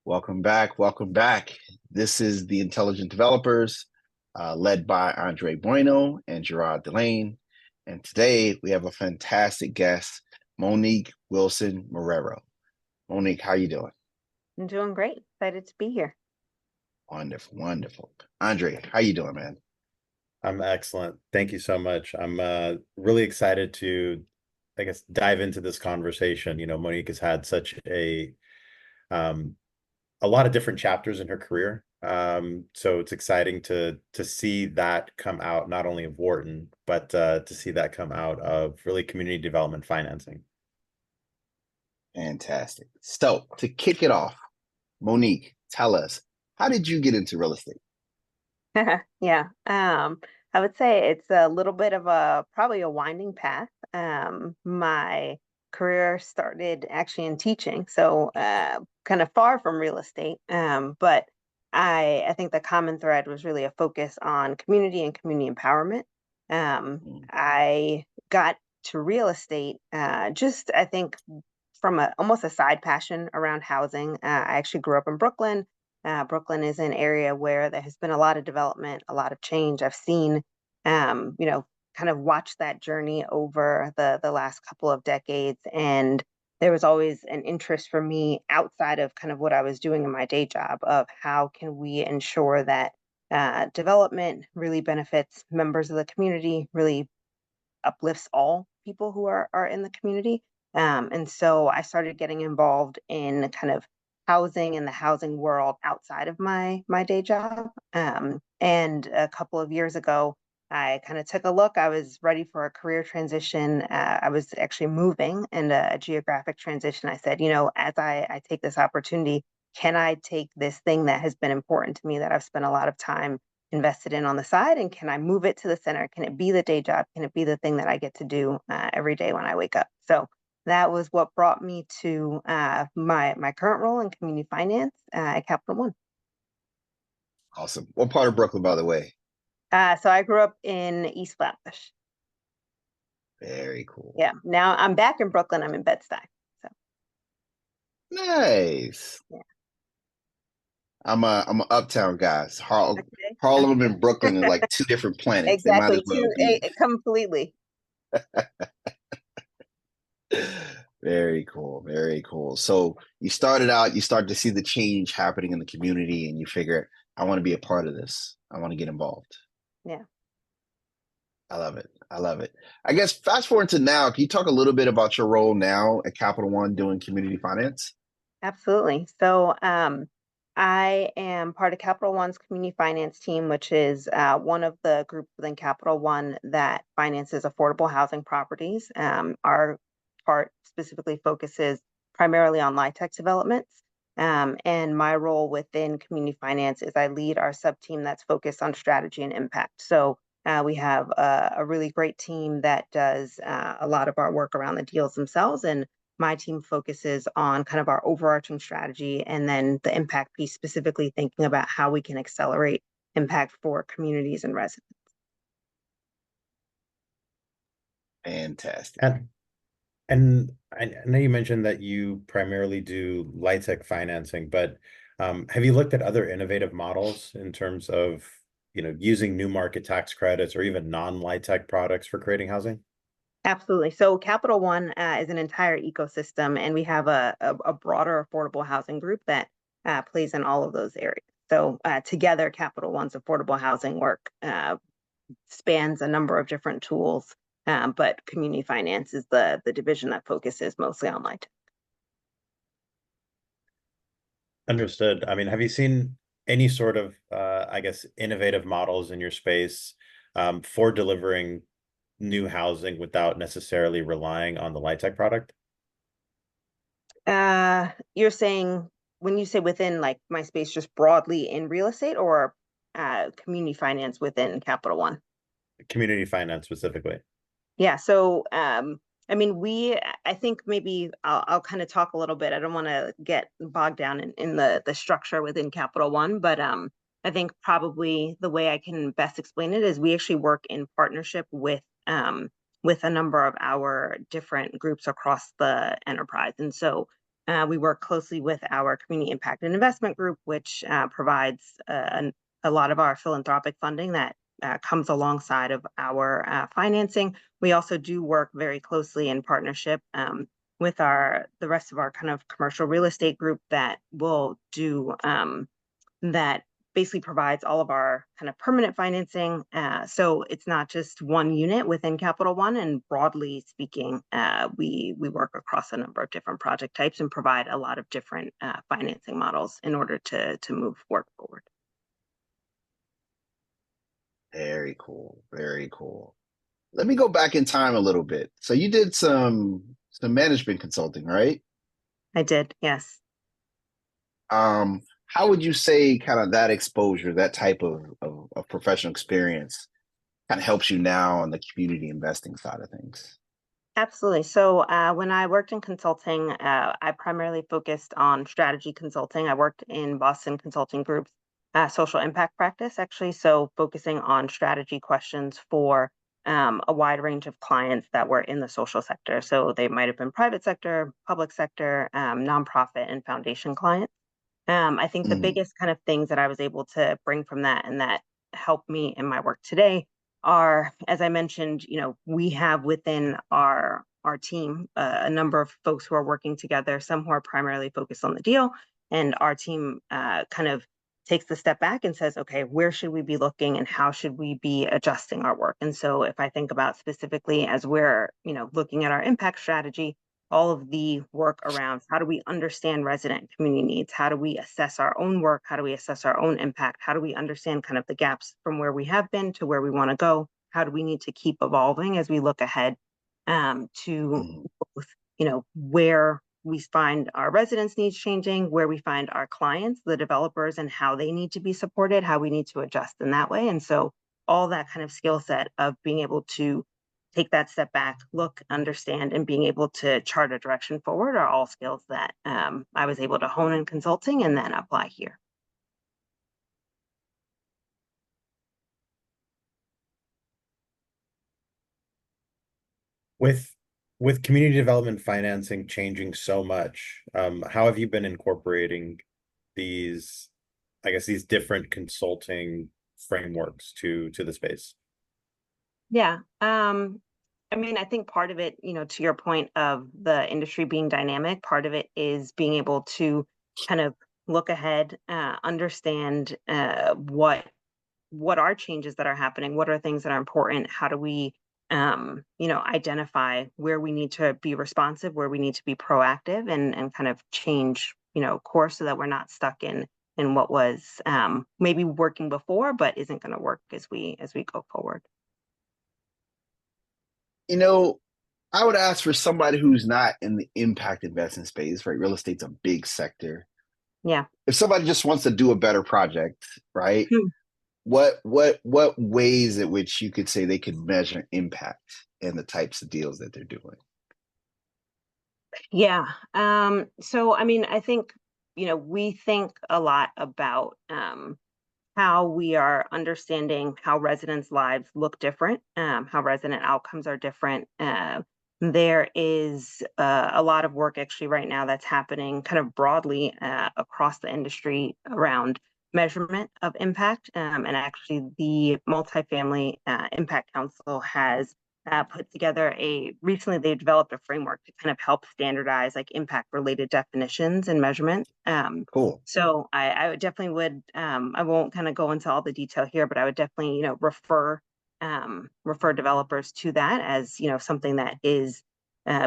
Welcome back. Welcome back. This is the Intelligent Developers, led by Andre Bueno and Gerard Delane. And today we have a fantastic guest, Monique Wilson Marrero. Monique, how you doing? I'm doing great. Excited to be here. Wonderful, wonderful. Andre, how you doing, man? I'm excellent. Thank you so much. I'm really excited to, I guess, dive into this conversation. Monique has had such um, a lot of different chapters in her career. So it's exciting to see that come out not only of Wharton, but to see that come out of really community development financing. Fantastic. So to kick it off, Monique, tell us, how did you get into real estate? Yeah. I would say it's a little bit of probably a winding path. My career started actually in teaching, so kind of far from real estate. But I think the common thread was really a focus on community and community empowerment. Mm. I got to real estate just I think from almost a side passion around housing. I actually grew up in Brooklyn. Brooklyn is an area where there has been a lot of development, a lot of change. I've seen, kind of watched that journey over the last couple of decades, and there was always an interest for me outside of kind of what I was doing in my day job of how can we ensure that development really benefits members of the community, really uplifts all people who are in the community. And so I started getting involved in kind of housing and the housing world outside of my day job. And a couple of years ago, I kind of took a look. I was ready for a career transition. I was actually moving and a geographic transition. I said, as I take this opportunity, can I take this thing that has been important to me that I've spent a lot of time invested in on the side, and can I move it to the center? Can it be the day job? Can it be the thing that I get to do every day when I wake up? So that was what brought me to my current role in community finance at Capital One. Awesome. What part of Brooklyn, by the way? So I grew up in East Flatbush. Very cool. Yeah. Now I'm back in Brooklyn. I'm in Bed-Stuy. So nice. yeah. I'm an uptown guy. Okay. Harlem and Brooklyn are like two different planets. They might as Exactly. well be. Completely. Very cool. Very cool. So you started out, you start to see the change happening in the community, and you figure, I want to be a part of this. I want to get involved. Yeah. I love it. I love it. I guess fast forward to now, can you talk a little bit about your role now at Capital One doing community finance? Absolutely. So I am part of Capital One's community finance team, which is one of the groups within Capital One that finances affordable housing properties. Our part specifically focuses primarily on LIHTC developments. And my role within community finance is I lead our sub team that's focused on strategy and impact. So we have a really great team that does a lot of our work around the deals themselves, and my team focuses on kind of our overarching strategy and then the impact piece, specifically thinking about how we can accelerate impact for communities and residents. Fantastic. And I know you mentioned that you primarily do LIHTC financing, but have you looked at other innovative models in terms of, using new market tax credits or even non-LIHTC products for creating housing? Absolutely. So Capital One is an entire ecosystem, and we have a broader affordable housing group that plays in all of those areas. So together, Capital One's affordable housing work spans a number of different tools, but community finance is the division that focuses mostly on LIHTC. Understood. I mean, have you seen any sort of, I guess, innovative models in your space for delivering new housing without necessarily relying on the LIHTC product? You're saying when you say within like my space, just broadly in real estate, or community finance within Capital One? Community finance specifically. Yeah. So, I mean, I think maybe I'll kind of talk a little bit. I don't want to get bogged down in the structure within Capital One, but I think probably the way I can best explain it is we actually work in partnership with a number of our different groups across the enterprise. And so We work closely with our community impact and investment group, which provides a lot of our philanthropic funding that comes alongside of our financing. We also do work very closely in partnership with the rest of our kind of commercial real estate group that will do that basically provides all of our kind of permanent financing. So it's not just one unit within Capital One, and broadly speaking, we work across a number of different project types and provide a lot of different financing models in order to move work forward. Very cool. Very cool. Let me go back in time a little bit. So you did some management consulting, right? I did, yes. How would you say kind of that exposure, that type of professional experience kind of helps you now on the community investing side of things? Absolutely. So when I worked in consulting, I primarily focused on strategy consulting. I worked in Boston Consulting Group's social impact practice, actually. So focusing on strategy questions for a wide range of clients that were in the social sector. So they might have been private sector, public sector, nonprofit, and foundation clients. I think the Mm, biggest kind of things that I was able to bring from that and that helped me in my work today are, as I mentioned, we have within our team a number of folks who are working together, some who are primarily focused on the deal, and our team kind of takes the step back and says, okay, where should we be looking and how should we be adjusting our work? And so if I think about specifically as we're, looking at our impact strategy, all of the work around how do we understand resident and community needs? How do we assess our own work? How do we assess our own impact? How do we understand kind of the gaps from where we have been to where we want to go? How do we need to keep evolving as we look ahead to mm, both, where we find our residents' needs changing, where we find our clients, the developers, and how they need to be supported, how we need to adjust in that way. And so all that kind of skill set of being able to take that step back, look, understand, and being able to chart a direction forward are all skills that I was able to hone in consulting and then apply here. With community development financing changing so much, how have you been incorporating these, I guess, these different consulting frameworks to the space? Yeah. I mean, I think part of it, to your point of the industry being dynamic, part of it is being able to kind of look ahead, understand what are changes that are happening, what are things that are important, how do we identify where we need to be responsive, where we need to be proactive and kind of change, course so that we're not stuck in what was maybe working before but isn't going to work as we go forward. You know, I would ask for somebody who's not in the impact investing space, right? Real estate's a big sector. Yeah. If somebody just wants to do a better project, right? Hmm. What ways at which you could say they could measure impact in the types of deals that they're doing? Yeah. So I mean, I think, we think a lot about how we are understanding how residents' lives look different, how resident outcomes are different. There is a lot of work actually right now that's happening kind of broadly across the industry around measurement of impact. And actually, the Multifamily Impact Council has put together recently they developed a framework to kind of help standardize like impact related definitions and measurement. Cool. So I would definitely would I won't kind of go into all the detail here, but I would definitely refer developers to that as something that is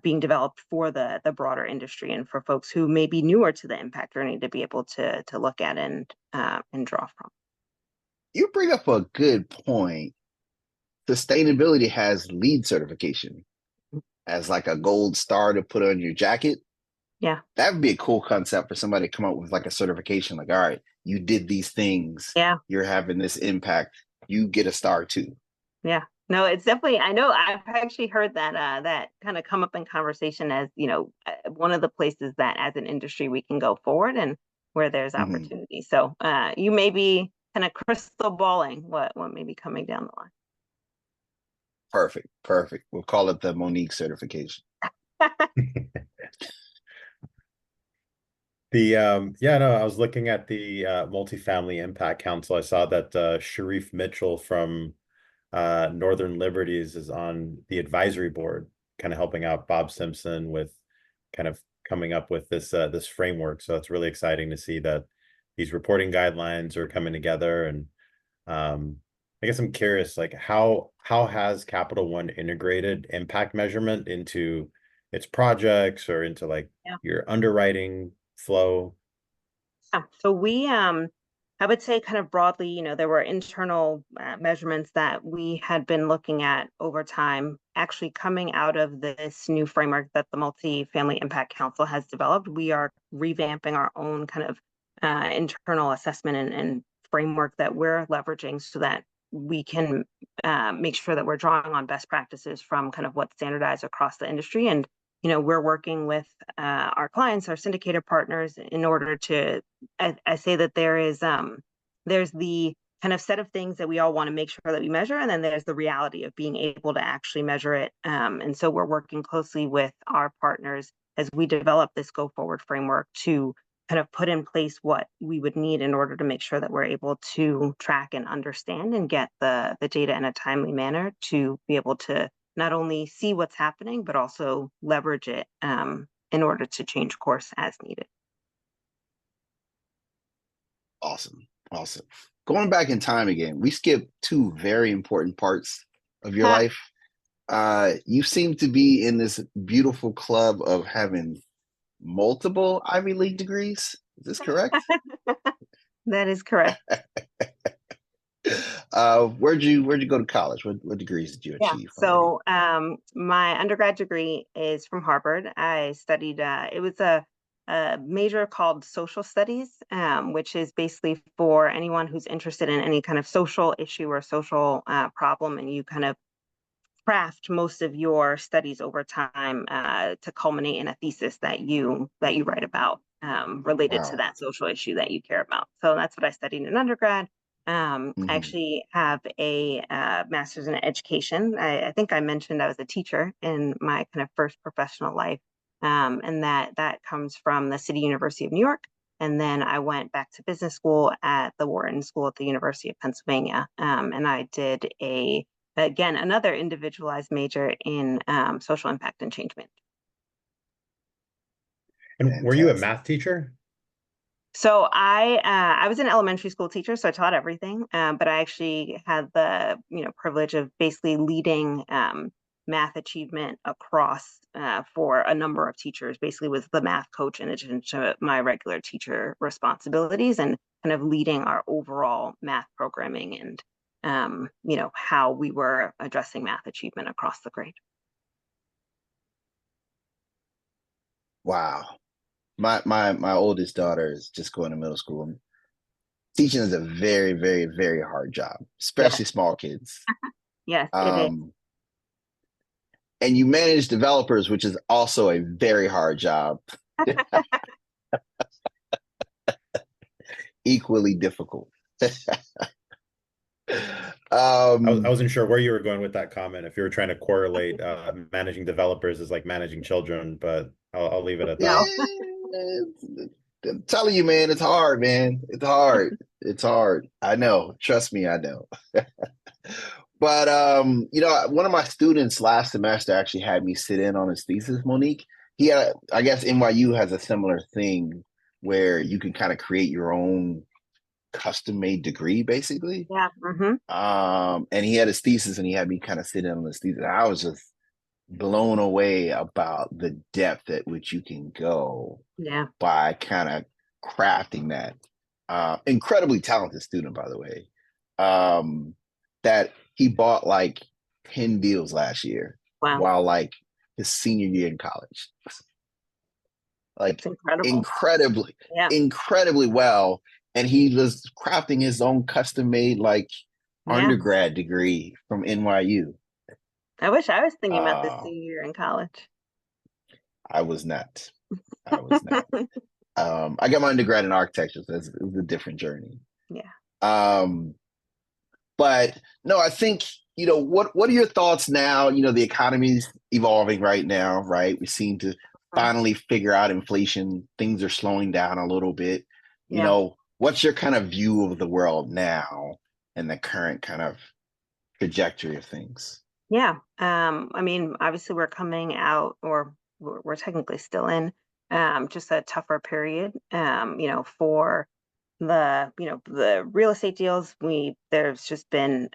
being developed for the broader industry and for folks who may be newer to the impact journey to be able to look at and draw from. You bring up a good point. Sustainability has LEED certification as like a gold star to put on your jacket. Yeah, That would be a cool concept for somebody to come up with like a certification, like, all right, you did these things, yeah, you're having this impact, you get a star too. yeah. No, it's definitely. I know I've actually heard that that kind of come up in conversation as one of the places that as an industry we can go forward and where there's Mhm. opportunity. So you may be kind of crystal balling what may be coming down the Perfect, perfect. We'll call it the Monique certification. line. Yeah, no, I was looking at the Multifamily Impact Council. I saw that Sharif Mitchell from Northern Liberties is on the advisory board, kind of helping out Bob Simpson with kind of coming up with this framework. So it's really exciting to see that these reporting guidelines are coming together. And I guess I'm curious, like how has Capital One integrated impact measurement into its projects or into like Yeah. your underwriting flow? Yeah. So I would say kind of broadly, there were internal measurements that we had been looking at over time, actually coming out of this new framework that the Multifamily Impact Council has developed. We are revamping our own kind of internal assessment and framework that we're leveraging so that we can make sure that we're drawing on best practices from kind of what's standardized across the industry. And we're working with our clients, our syndicator partners, in order to. I say that there's the kind of set of things that we all want to make sure that we measure, and then there's the reality of being able to actually measure it. And so we're working closely with our partners as we develop this go forward framework to kind of put in place what we would need in order to make sure that we're able to track and understand and get the data in a timely manner to be able to not only see what's happening, but also leverage it in order to change course as needed. Awesome. Awesome. Going back in time again, we skipped two very important parts of your life. You seem to be in this beautiful club of having multiple Ivy League degrees. Is this correct? That is correct. Where'd you go to college? What degrees did you achieve? So my undergrad degree is from Harvard. I studied it was a major called social studies, which is basically for anyone who's interested in any kind of social issue or social problem, and you kind of craft most of your studies over time to culminate in a thesis that you write about related to that social issue that you care about. So that's what I studied in undergrad. I actually have a master's in education. I think I mentioned I was a teacher in my kind of first professional life, and that comes from the City University of New York. And then I went back to business school at the Wharton School at the University of Pennsylvania, and I did again another individualized major in social impact and change management. And were you a math teacher? So I was an elementary school teacher, so I taught everything. But I actually had the privilege of basically leading math achievement across for a number of teachers. Basically, was the math coach in addition to my regular teacher responsibilities, and kind of leading our overall math programming and how we were addressing math achievement across the grade. Wow. My oldest daughter is just going to middle school. Teaching is a very, very, very hard job, especially small kids. Yes, it is. And you manage developers, which is also a very hard job. Equally difficult. I wasn't sure where you were going with that comment. If you were trying to correlate managing developers is like managing children, but I'll leave it at that. I'm telling you, man, it's hard, man. It's hard. It's hard. I know. Trust me, I know. But one of my students last semester actually had me sit in on his thesis, Monique. I guess NYU has a similar thing where you can kind of create your own custom-made degree, basically. Yeah. And he had his thesis, and he had me kind of sit in on his thesis. I was just blown away about the depth at which you can go by kind of crafting that. Incredibly talented student, by the way, that he bought like 10 deals last year while like his senior year in college. Like incredibly well. And he was crafting his own custom-made like undergrad degree from NYU. I wish I was thinking about this senior year in college. I was not. I got my undergrad in architecture, so it was a different journey. Yeah. But no, I think, what are your thoughts now? The economy's evolving right now, right? We seem to finally figure out inflation. Things are slowing down a little bit. Yeah. What's your kind of view of the world now and the current kind of trajectory of things? Yeah. I mean, obviously we're coming out, or we're technically still in just a tougher period, for the real estate deals. There's just been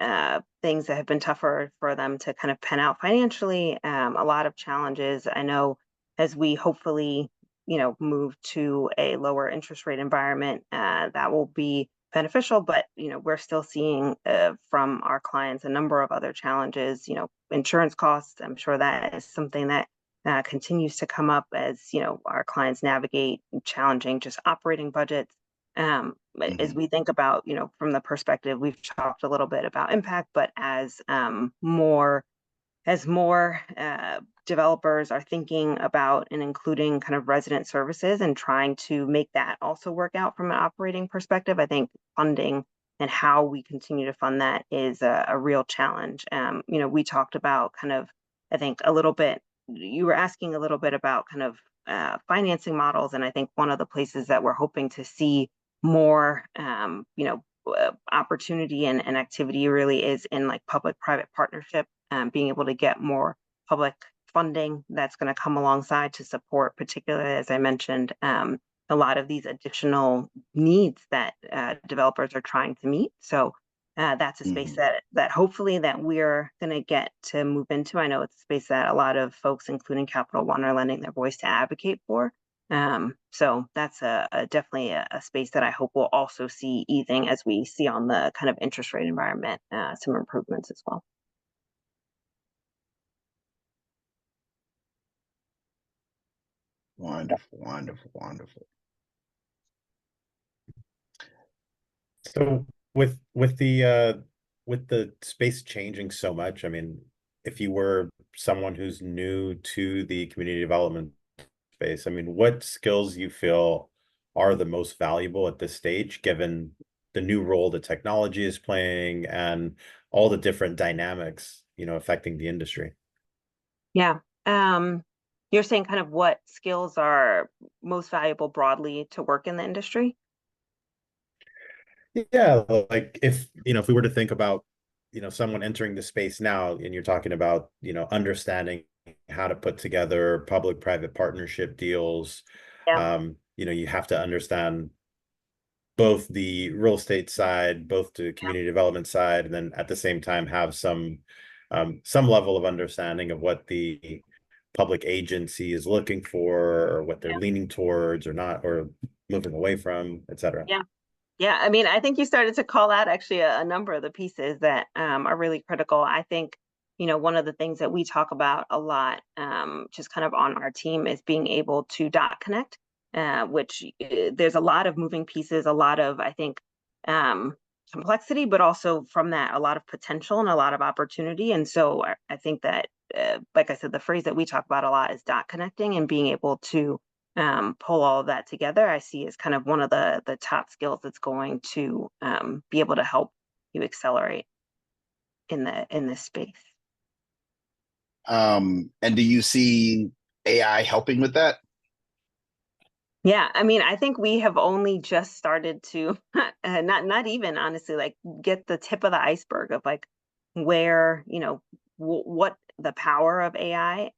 things that have been tougher for them to kind of pen out financially. A lot of challenges. I know as we hopefully, move to a lower interest rate environment, that will be beneficial, but we're still seeing from our clients a number of other challenges. Insurance costs. I'm sure that is something that continues to come up as our clients navigate challenging just operating budgets. As Hmm. we think about, from the perspective, we've talked a little bit about impact, but as more developers are thinking about and including kind of resident services and trying to make that also work out from an operating perspective, I think funding and how we continue to fund that is a real challenge. We talked about kind of, I think a little bit, you were asking a little bit about kind of financing models. And I think one of the places that we're hoping to see more, opportunity and activity really is in like public-private partnership, being able to get more public funding that's going to come alongside to support, particularly as I mentioned, a lot of these additional needs that developers are trying to meet. So that's a space Hmm. that hopefully that we're going to get to move into. I know it's a space that a lot of folks, including Capital One, are lending their voice to advocate for. So that's definitely a space that I hope will also see easing as we see on the kind of interest rate environment, some improvements as well. Wonderful, wonderful, wonderful. So with the space changing so much, I mean, if you were someone who's new to the community development space, I mean, what skills you feel are the most valuable at this stage, given the new role that technology is playing and all the different dynamics, affecting the industry? Yeah. You're saying kind of what skills are most valuable broadly to work in the industry? Yeah, like if we were to think about, someone entering the space now, and you're talking about, understanding how to put together public-private partnership deals, Yeah. you have to understand both the real estate side, both the community development side, and then at the same time have some level of understanding of what the public agency is looking for, or what they're leaning towards or not, or moving away from, et cetera. Yeah. Yeah, I mean, I think you started to call out actually a number of the pieces that are really critical. I think, one of the things that we talk about a lot, just kind of on our team, is being able to dot connect, which there's a lot of moving pieces, a lot of, I think, um, complexity, but also from that, a lot of potential and a lot of opportunity. And so I think that, like I said, the phrase that we talk about a lot is dot connecting and being able to pull all of that together. I see as kind of one of the top skills that's going to be able to help you accelerate in this space. And do you see AI helping with that? Yeah, I mean, I think we have only just started to not even honestly like get the tip of the iceberg of like where what the power of AI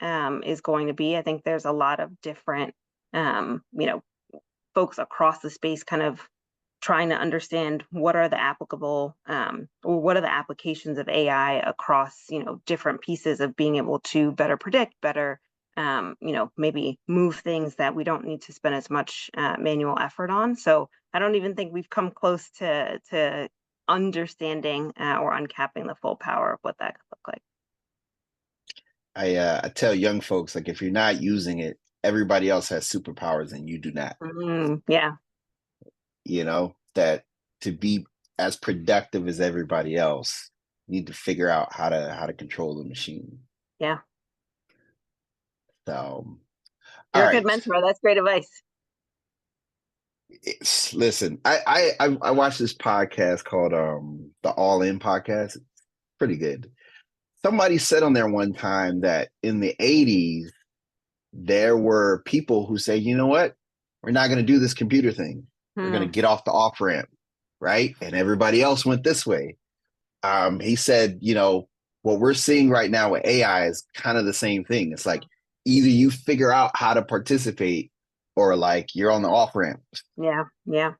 is going to be. I think there's a lot of different um, you know folks across the space kind of trying to understand what are the applicable or what are the applications of AI across different pieces of being able to better predict, better maybe move things that we don't need to spend as much manual effort on. So I don't even think we've come close to understanding or uncapping the full power of what that could look like. I tell young folks, like, if you're not using it, everybody else has superpowers and you do not. Yeah, That to be as productive as everybody else, you need to figure out how to control the machine. yeah. So, all You're a good right. mentor. That's great advice. Listen, I watched this podcast called the All In podcast. It's pretty good. Somebody said on there one time that in the 80s, there were people who say, you know what, we're not going to do this computer thing. We're going to get off the off ramp, right? And everybody else went this way. He said, you know, what we're seeing right now with AI is kind of the same thing. It's like either you figure out how to participate or like you're on the off ramp. Yeah. Yeah.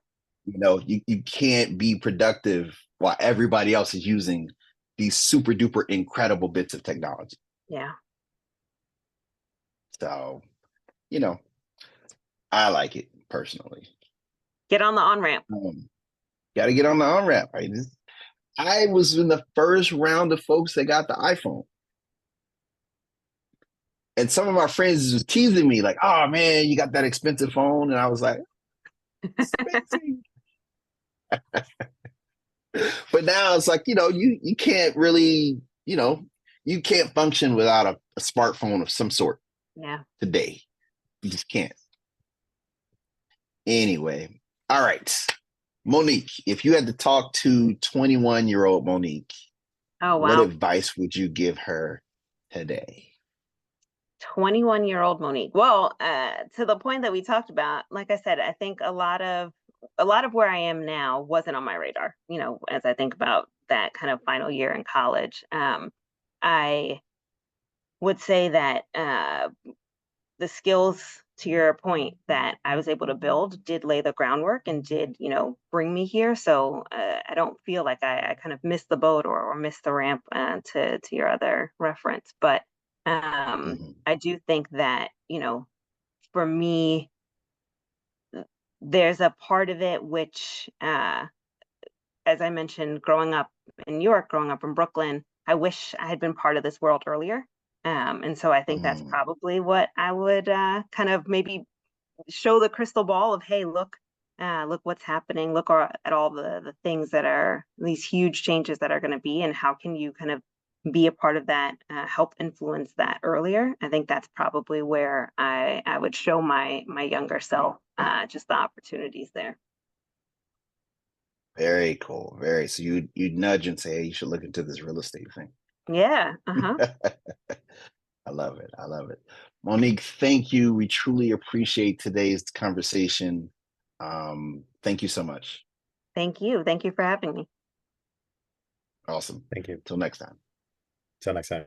You know, you can't be productive while everybody else is using these super duper incredible bits of technology. Yeah. So, you know, I like it personally. Get on the on-ramp. Got to get on the on ramp. Right? I was in the first round of folks that got the iPhone. And some of my friends was teasing me, like, oh man, you got that expensive phone. And I was like, expensive. But now it's like, you know, you can't really, you know, you can't function without a smartphone of some sort. Yeah. Today. You just can't. Anyway, all right. Monique, if you had to talk to 21-year-old Monique, Oh, what wow. advice would you give her today? 21-year-old Monique. Well, to the point that we talked about, like I said, I think a lot of where I am now wasn't on my radar, you know, as I think about that kind of final year in college. I would say that the skills, to your point, that I was able to build did lay the groundwork and did, you know, bring me here. So I don't feel like I kind of missed the boat or missed the ramp, to your other reference. But I do think that, you know, for me, there's a part of it which, as I mentioned, growing up in New York, growing up in Brooklyn, I wish I had been part of this world earlier. And so I think that's probably what I would kind of maybe show the crystal ball of, hey, look what's happening. Look at all the things that are these huge changes that are going to be, and how can you kind of be a part of that, help influence that earlier. I think that's probably where I would show my younger self just the opportunities there. Very cool. Very. So you'd nudge and say, hey, you should look into this real estate thing. Yeah. Uh-huh. I love it. I love it. Monique, thank you. We truly appreciate today's conversation. Thank you so much. Thank you. Thank you for having me. Awesome. Thank you. Till next time. Till next time.